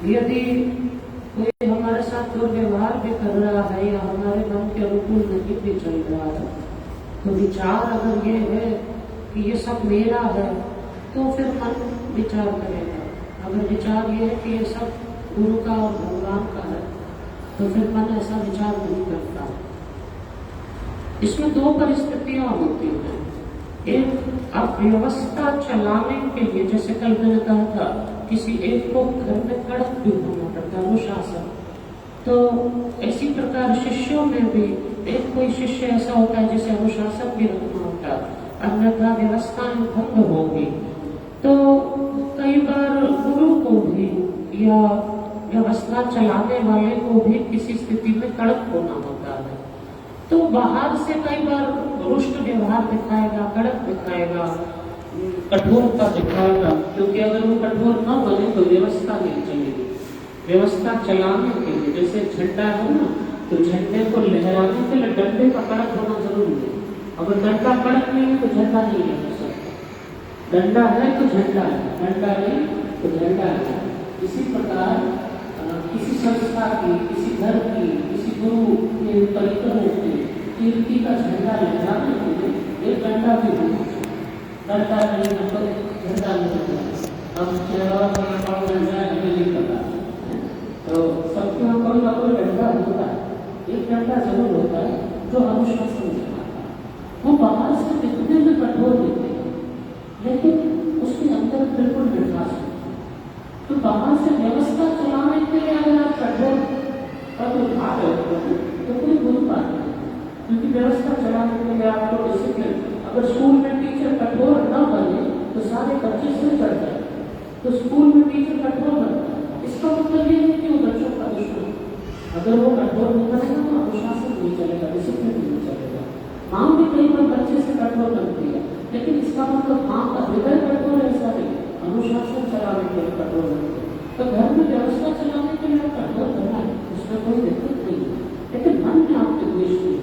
यदि कोई हमारे साथ दुर्व्यवहार भी कर रहा है या हमारे मन के अनुकूल नहीं भी चल रहा है, तो विचार अगर ये है कि ये सब मेरा है, तो फिर मन विचार करेगा। अगर विचार ये है कि ये सब गुरु का और भगवान का है, तो फिर मन ऐसा विचार नहीं करता। इसमें दो परिस्थितियां होती हैं। एक, अब व्यवस्था चलाने के लिए, जैसे कल मैंने कहा था, किसी एक को घर में कड़क भी होना पड़ता है, अनुशासन। तो इसी प्रकार शिष्यों में भी एक कोई शिष्य ऐसा होता है जिसे अनुशासन भी रखना होता है, अन्यथा व्यवस्थाएं भंग होगी। तो कई बार गुरु को भी या व्यवस्था चलाने वाले को भी किसी स्थिति में कड़क होना होता है। तो बाहर से कई बार रुष्ट व्यवहार दिखाएगा, कड़क दिखाएगा, कठोरता दिखाएगा, क्योंकि अगर वो कठोर न बने तो व्यवस्था नहीं चलेगी। व्यवस्था चलाने के लिए, जैसे झंडा है ना, तो झंडे को लहराने के लिए डंडे का कड़क होना जरूरी है। अगर डंडा कड़क नहीं है तो झंडा नहीं लहरा सकता। डंडा है तो झंडा है, डंडा नहीं तो झंडा है। इसी प्रकार किसी संस्था की, किसी घर की, किसी गुरु के परिकरों की कीर्ति का झंडा लहराने के लिए एक डंडा भी होना चाहिए। डंडा नहीं तो झंडा नहीं होता। अब डंडा नहीं पता, तो सबके यहाँ कोई ना कोई डंडा होता है। एक डंडा जरूर होता है जो अनुशासन दिखाता है। वो बाहर से दिखने में कठोर दिखते हैं, लेकिन उसके अंदर बिल्कुल विश्वास है। तो बाहर से व्यवस्था चलाने के लिए अगर आप कठोर भाग रहे तो कोई बुरी बात नहीं, क्योंकि व्यवस्था चलाने के लिए आपको डिसिप्लिन। अगर स्कूल में टीचर कठोर न बने तो सारे बच्चे से चढ़ जाए। तो स्कूल में टीचर कठोर बनता है, इसका मतलब ये नहीं कि वो बच्चों का दुश्मन। अगर वो कठोर नहीं बनेगा तो अनुशासन नहीं चलेगा, डिसिप्लिन नहीं चलेगा। माँ भी कई बार बच्चे से कठोर बनती है, लेकिन इसका मतलब माँ का हृदय कठोर है ऐसा नहीं, अनुशासन चलाने के लिए कठोर बनती है। तो घर में व्यवस्था चलाने के लिए कठोर करना है, उसमें कोई दिक्कत नहीं है, लेकिन मन में आपके द्वेष नहीं,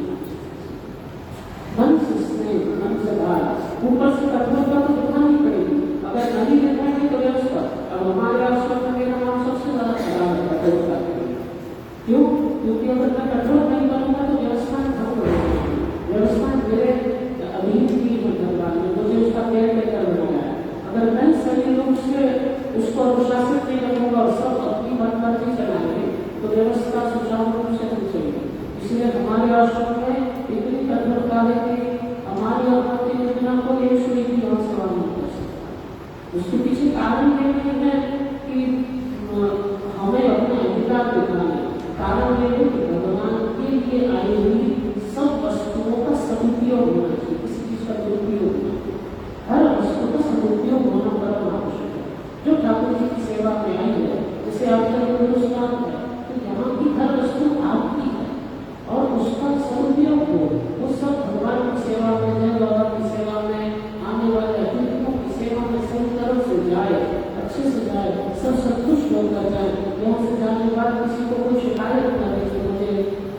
मन से स्नेह, मन से भाव। ऊपर से कठोरता तो दिखानी पड़ेगी, अगर नहीं दिखाएंगे तो व्यवस्था। अब हमारे आश्रम में मेरा नाम सबसे ज्यादा खराब है कठोरता के लिए। क्यों? क्योंकि अगर मैं कठोर नहीं बनूंगा तो व्यवस्थाएं भंग हो जाएंगी। व्यवस्थाएं मेरे अधीन की भगवान ने मुझे उसका केयर टेकर बनाया है। अगर मैं सही रूप से उसको अनुशासित नहीं रखूंगा और सब अपनी मनमर्जी चलाएंगे तो व्यवस्था सुचारू रूप से नहीं चलेगी। इसलिए हमारे आश्रम में इतनी कठोरता है कि हमारी अनुमति योजना को एक सुई भी और सवाल नहीं कर सकता। उसके पीछे कारण ये नहीं है कि हमें अपने अधिकार दिखाने, कारण ये है कि भगवान के लिए आई हुई सब वस्तुओं का सदुपयोग होना चाहिए, किसी चीज का दुरुपयोग नहीं। हर वस्तु का सदुपयोग होना परम आवश्यक है। जो ठाकुर जी की सेवा में आई है, जैसे आपका हिंदुस्तान है, तो यहाँ की हर वस्तु आपकी है और उसका सदुपयोग हो। वो सब भगवान की सेवा में, जय बाबा की सेवा में, आने वाले अतिथियों की सेवा में सही तरह से जाए, अच्छे से जाए, सब संतुष्ट होकर जाए। यहाँ से जाने के बाद किसी को कोई शिकायत न रहे कि मुझे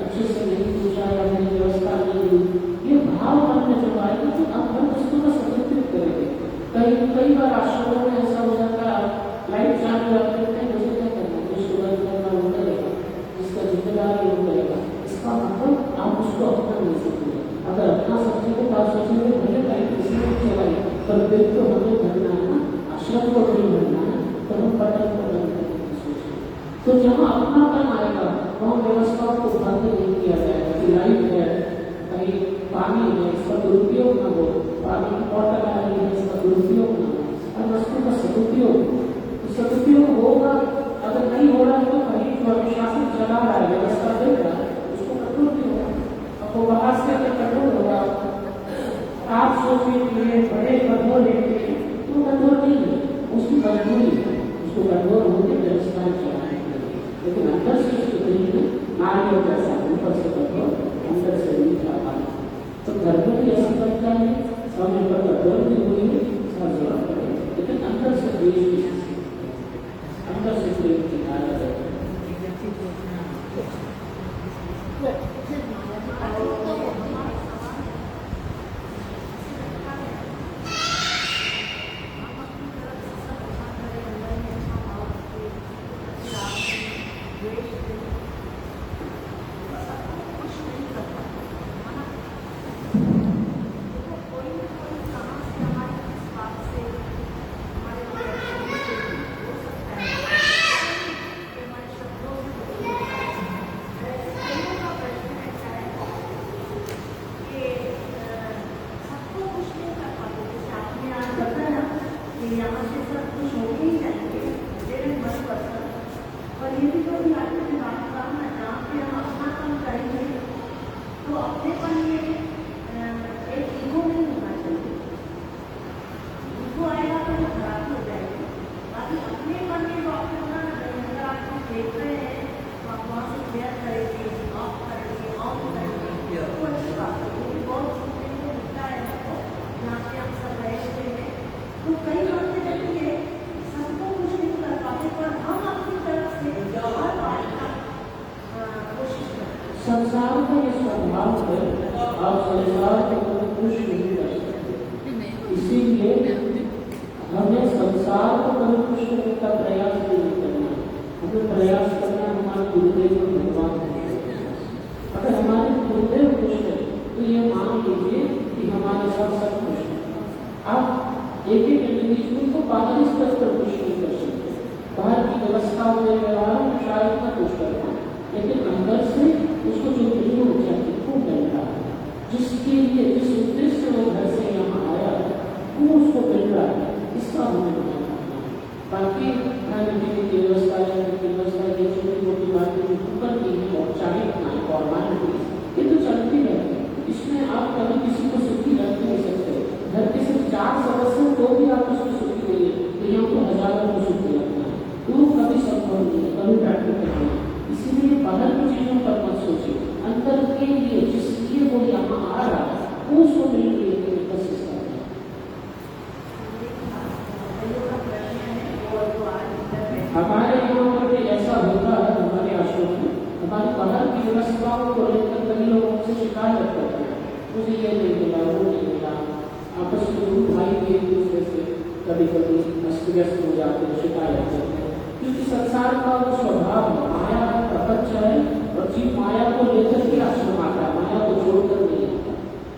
अच्छे से नहीं पूछा या मेरी व्यवस्था नहीं हुई। ये भाव मन में जब आएगा तो आप हर वस्तु का सदुपयोग करेंगे। कई बार आश्रमों में ऐसा हो जाता है, लाइट चालू रखते हैं, मुझे क्या करना, जिसको बंद करना वो करेगा, जिसका जिम्मेदार है वो करेगा। इसका मतलब आप उसको अपना नहीं सकते। अगर अपना सकते तो आप सोचेंगे भले लाइट किसी को चलाए, पर बिल तो हमें भरना है ना, आश्रम को नहीं भरना है, तो हम बटन को बंद करने की सोचेंगे। तो जहाँ अपनापन आएगा वहाँ व्यवस्थाओं को बंद नहीं किया जाएगा कि लाइट है, कहीं पानी है, इसका दुरुपयोग न हो, पानी की बॉटल आ रही है, इसका दुरुपयोग न हो, हर वस्तु का सदुपयोग। तो सदुपयोग होगा, अगर नहीं हो रहा है तो कहीं जो अनुशासन चला रहा है, व्यवस्था दे रहा है, उसको कठोर भी होगा। अब वो बाहर से अगर कठोर होगा, आप सोचेंगे बड़े कठोर लेते तो कठोर नहीं है, उसकी मजबूरी है, उसको कठोर होकर व्यवस्थाएं चलाने के लिए। लेकिन अंदर से उसको नहीं है, नारियों जैसा ऊपर से कठोर, अंदर से नहीं जा पाना। तो घर में भी ऐसा करता है, समय पर कठोर भी हुई है, जरूरत पड़े, लेकिन अंदर से द्वेष भी, अंदर से प्रेम की धारा है। ये भी कोई आदमी की बात करना जहाँ पे हम अपना काम करेंगे तो अपनेपन में एक ईगो नहीं होना चाहिए। ईगो आएगा तो वो खराब हो जाएगी। बाकी अपनेपन में जो आपने बोला ना, अगर आप कुछ देख रहे हैं तो आप वहाँ से क्लियर करेंगे, ऑफ करेंगे, ऑन करेंगे, तो अच्छी बात है। क्योंकि बहुत सुनने को मिलता है हमको, जहाँ पे हम सब रहते हैं तो कई बातें रहती है सबको कुछ नहीं कर पाते, पर हम अपनी तरफ से हर बात का कोशिश करते हैं। संसार का ये स्वभाव है, आप संसार को कभी खुश नहीं कर सकते। इसीलिए हमें संसार को कभी खुश करने का प्रयास नहीं करना। हमें प्रयास करना हमारे गुरुदेव को भगवान है। अगर हमारे गुरुदेव खुश है तो ये मान लीजिए कि हमारे साथ सब खुश है। आप एक एक इंडिविजुअल को बाहरी स्तर पर खुश नहीं कर सकते। बाहर की व्यवस्था में व्यवहार में शायद न खुश कर पाए, लेकिन अंदर से उसको जो मिलना चाहिए वो मिल रहा है। जिसके लिए जिस उद्देश्य से वो घर से यहाँ आया वो उसको मिल रहा है, इसका हमें ध्यान रखना है। बाकी खाने पीने की व्यवस्था है, ये छोटी मोटी बातें ऊपर की है, औपचारिक फॉर्मेलिटी ये तो चलती रहती है। इसमें आप कभी किसी को सुखी रख नहीं सकते। घर के सिर्फ 4 सदस्य तो भी आप उसको सुखी देंगे, तो यहाँ को हजारों को सुखी रखना है, तो कभी संभव नहीं है, कभी प्रैक्टिकल नहीं है। इसीलिए बाहर की चीजों पर मत सोचिए, अंदर के लिए जिसलिए वो यहाँ आ रहा है वो उसको मिल के कोशिश कर रहे हैं। हमारे यहाँ पर भी ऐसा होता है। हमारे आश्रम में हमारी बाहर की व्यवस्थाओं को लेकर कई लोगों से शिकायत करते हैं, मुझे ये नहीं मिला, वो नहीं मिला। आपस में गुरु भाई भी एक दूसरे से कभी कभी अस्त व्यस्त हो जाते हैं, शिकायत करते हैं, क्योंकि संसार का वो स्वभाव है, माया का प्रपंच है और जीव माया को लेकर के आश्रम आता है, माया को छोड़कर नहीं आता।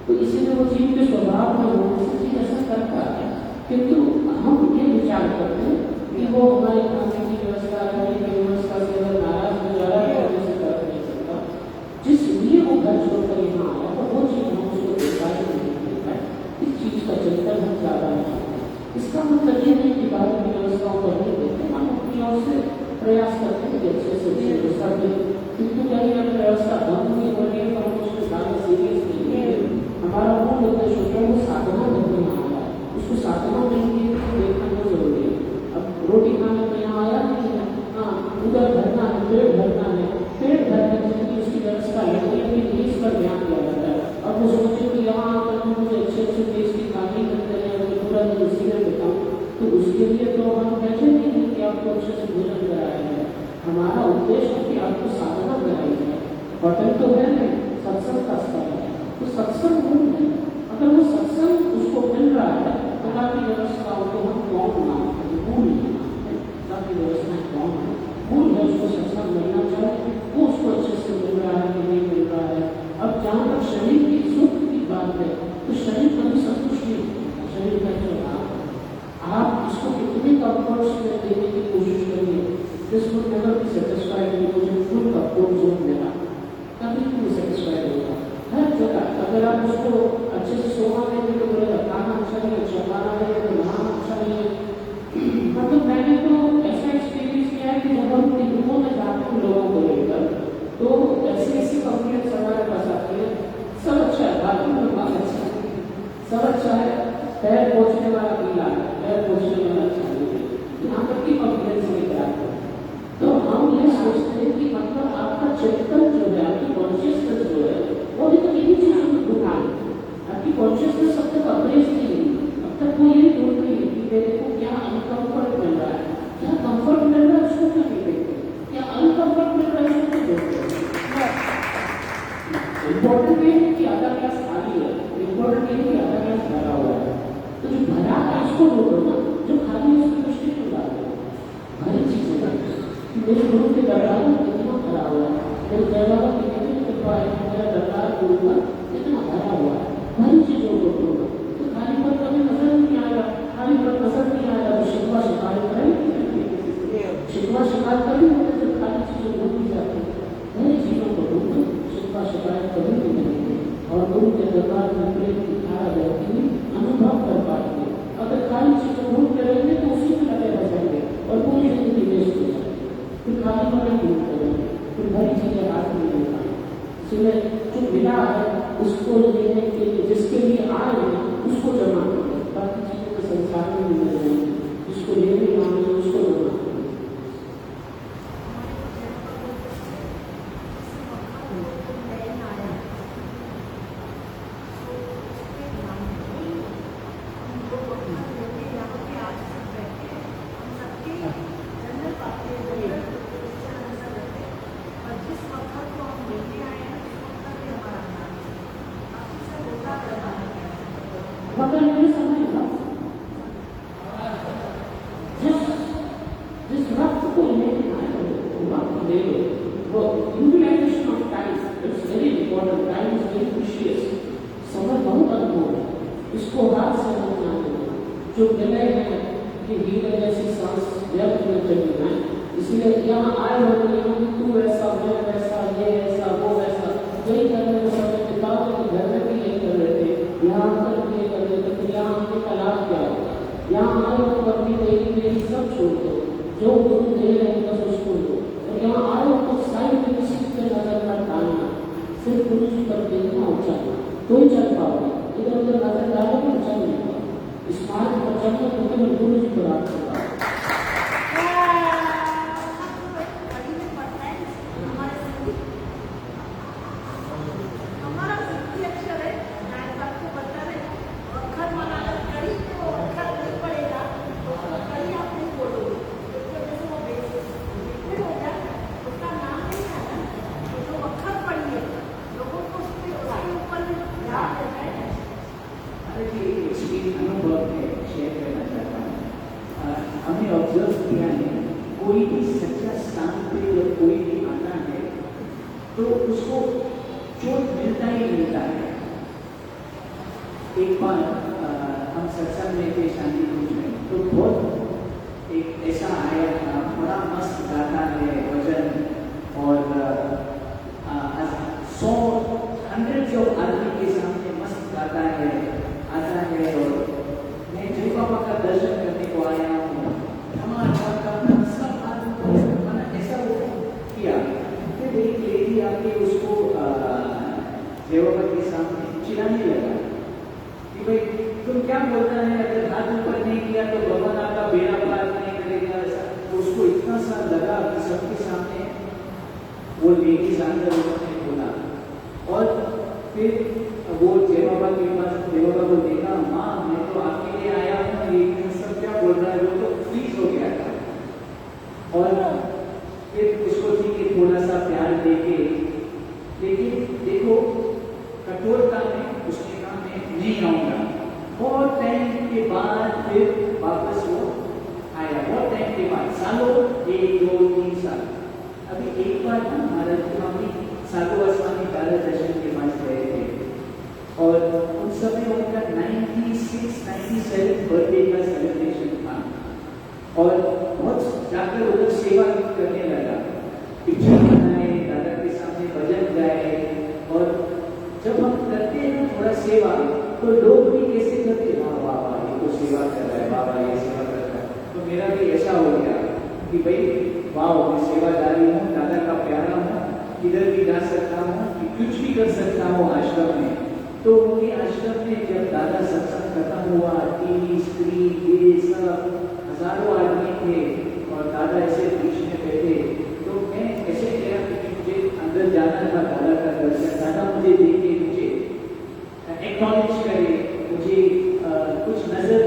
तो इसीलिए वो जीव के स्वभाव में होने से जीव ऐसा करता है। किंतु हम ये विचार करते हैं कि वो हमारे खाने की व्यवस्था, रहने की व्यवस्था से अगर नाराज हो जा रहा है तो कर नहीं सकता। जिसलिए वो घर छोड़कर यहाँ आया तो वो चीज हम उसको देखा ही नहीं देता है। इस चीज का चिंतन हम ज्यादा नहीं करते। इसका मतलब ये नहीं कि बाहर की व्यवस्थाओं को नहीं देते, हम अपनी ओर से प्रयास करते हैं कि अच्छे से व्यवस्था दें। किंतु कहीं अगर व्यवस्था बंद नहीं हो रही है तो हम उसको ज्यादा सीरियस नहीं है। हमारा मूल उद्देश्य होता है वो साधना करने यहाँ आया है, उसको साधना नहीं देखना बहुत जरूरी है। अब रोटी खाने तो यहाँ आया नहीं है, हाँ उधर भरना है, पेट भरना है, पेट भरने के लिए उसकी व्यवस्था लेकिन इस पर ध्यान दिया जाता है। अब वो सोचे कि यहाँ आकर मुझे अच्छे अच्छे देश की कहानी करते हैं और पूरा दिन उसी में बताऊँ, तो उसके लिए तो हम कहते नहीं हैं कि आपको अच्छे से भोजन कराया है। हमारा उद्देश्य है कि आपको साधना कराई जाए। होटल तो है नहीं, सत्संग का स्थल है, तो सत्संग मूल है। अगर वो सत्संग उसको मिल रहा है तो बाकी व्यवस्थाओं को हम कौन मानते हैं, मूल नहीं मानते। बाकी व्यवस्थाएं कौन है, मूल है, उसको सत्संग मिलना चाहिए, वो उसको अच्छे से मिल रहा है कि नहीं मिल रहा है। अब जहाँ तक शरीर की सुख की बात है तो शरीर कभी संतुष्ट नहीं होता। शरीर का जो आप इसको कितने कंफर्ट में देने की कोशिश करिए, this would never be satisfied. मुझे फुल कंफर्ट जोन मिला, कभी नहीं सेटिस्फाइड होगा। हर जगह अगर आप उसको अच्छे से सोना देंगे तो बोलेगा खाना अच्छा नहीं है, चलाना नहीं है तो नहाना अच्छा नहीं है। मतलब मैंने तो ऐसा एक्सपीरियंस किया है कि जब हम टीमों में जाते हैं लोगों को लेकर तो ऐसे ऐसी कंप्लेंट्स हमारे पास आती है, सब अच्छा है, बाकी में बात अच्छा है, सब अच्छा है, पैर पोछने वाला गीला है, पैर पोछने वाला अच्छा नहीं है, यहाँ तक की कंप्लेंट्स लेकर आते हैं। तो हम ये सोचते हैं कि मतलब आपका चेतन जो है, आपकी कॉन्शियसनेस जो है वो भी तो यही चीजों में ढूंढा है। आपकी कॉन्शियसनेस अब तक अप्रेस नहीं है, अब तक वो यही ढूंढ रही है कि मेरे को क्या अनकंफर्ट मिल रहा है, क्या कंफर्ट मिल रहा है उसको क्यों नहीं देखते, क्या अनकंफर्ट मिल रहा है उसको क्यों देखते। इम्पोर्टेंट ये है कि आधा ग्लास खाली है, इम्पोर्टेंट ये है कि आधा ग्लास भरा हुआ है। तो जो भरा है उसको ढूंढो ना, जो खाली है उसकी दृष्टि क्यों डालते हो। भरी चीजें डालते मेरे गुरु के दरबार में कितना भरा हुआ है, मेरे दरबार में कितनी कृपा है, मेरा दरबार गुरु का कितना भरा हुआ है। भरी चीजों को ढूंढो, तो खाली पर कभी नजर नहीं आएगा, खाली पर नजर नहीं आएगा तो शिकवा शिकायत करेंगे, शिकवा शिकायत कभी होते जब खाली चीजें ढूंढी जाती है। भरी चीजों को ढूंढो, शिकवा शिकायत कभी नहीं मिलेंगे और गुरु के दरबार में प्रेम की धारा बहती हुई अनुभव कर पाएंगे। अगर खाली चीजें ढूंढ करेंगे तो उसी में लगे रह जाएंगे और पूरी जिंदगी वेस्ट हो जाएगी। फिर खाली इसलिए जो मिला है उसको लेने के लिए, जिसके लिए आए हैं उसको जमा करें, बाकी चीजें तो संसार में मिल जाएंगी, जिसको लेने आए हैं उसको जमा करें। मगर ये समय था जिस वक्त को लेने आए वक्त ले लो, वो utilization of time it's very important, time is very precious, समय बहुत अनमोल है, इसको हाथ से नहीं आने देना। जो मिले हैं कि हीरे जैसी सांस व्यर्थ में चली जाए, इसलिए यहाँ आए हो तो तू ऐसा मैं वैसा ये ऐसा वो वैसा यही करने में समय बिताओ, तो घर में भी यही कर रहे थे, यहाँ आकर भी ये कर रहे थे, फिर यहाँ आने का लाभ क्या होगा? यहाँ आए हो तो अपनी मेरी सब छोड़ दो, जो गुरु दे रहे हैं बस उसको लो, और यहाँ आए हो तो साइड में किसी पे नजर न डालना, सिर्फ गुरु जी पर देखना और चलना, तो ही चल पाओगे। इधर उधर नजर डालोगे तो चल नहीं पाओगे। इस मार्ग पर चलना तो केवल गुरु जी पर आप चलता। हमने ऑब्जर्व किया है, कोई भी सच्चा स्थान पे जब कोई भी आता है तो उसको चोट मिलता ही मिलता है। एक बार हम सत्संग में थे शांति कुंज में, तो बहुत एक ऐसा आया था, बड़ा मस्त गाता है भजन, और 100 आदमी के सामने मस्त गाता है, आता है। और मैं जय बाबा का दर्शन करने को आया हूँ, सब आदमी ऐसा वो किया। फिर एक लेडी आके उसको जय बाबा के सामने चिल्लाने लगा कि भाई तुम क्या बोलता है, अगर हाथ ऊपर नहीं किया तो भगवान आपका बेड़ा पार नहीं करेगा। ऐसा तो उसको इतना सा लगा कि सबके सामने वो लेडी अंदर उन्होंने बोला, और फिर वो जय बाबा के पास जय बाबा को देखा, माँ मैं तो आपके लिए आया हूँ, ये सब क्या बोल रहा है, वो तो फ्रीज हो गया था। और फिर उसको ठीक है थोड़ा सा प्यार देके, लेकिन देखो कठोरता में उसने कहा मैं नहीं आऊँगा। बहुत टाइम के बाद फिर वापस वो आया, बहुत टाइम के बाद, सालों 1, 2, 3 साल। अभी एक बार ना महाराज स्वामी साधु स्वामी दादा दर्शन के पास गए थे, और उन समय उनका 96-97 बर्थडे का सेलिब्रेशन था, और बहुत जाकर उधर सेवा करने लगा, पिक्चर बनाए, दादा के सामने भजन गाए। और जब हम करते हैं थोड़ा सेवा तो लोग भी कैसे करते हैं, हाँ वाह वाह ये तो सेवा कर रहा है, बाबा ये सेवा कर रहा है। तो मेरा भी ऐसा हो गया कि भाई वाह मैं सेवादारी हूँ, दादा का प्यारा हूँ, किधर भी जा सकता हूँ, कुछ भी कर सकता हूँ आश्रम में। तो उनके आश्रम में जब दादा सत्संग खत्म हुआ, टीवी स्त्री ये सब हजारों आदमी थे, और दादा ऐसे बीच में बैठे, तो मैं ऐसे गया कि मुझे अंदर जाना था दादा का दर्शन, दादा मुझे देखे, मुझे एक्नॉलेज करे, मुझे कुछ नजर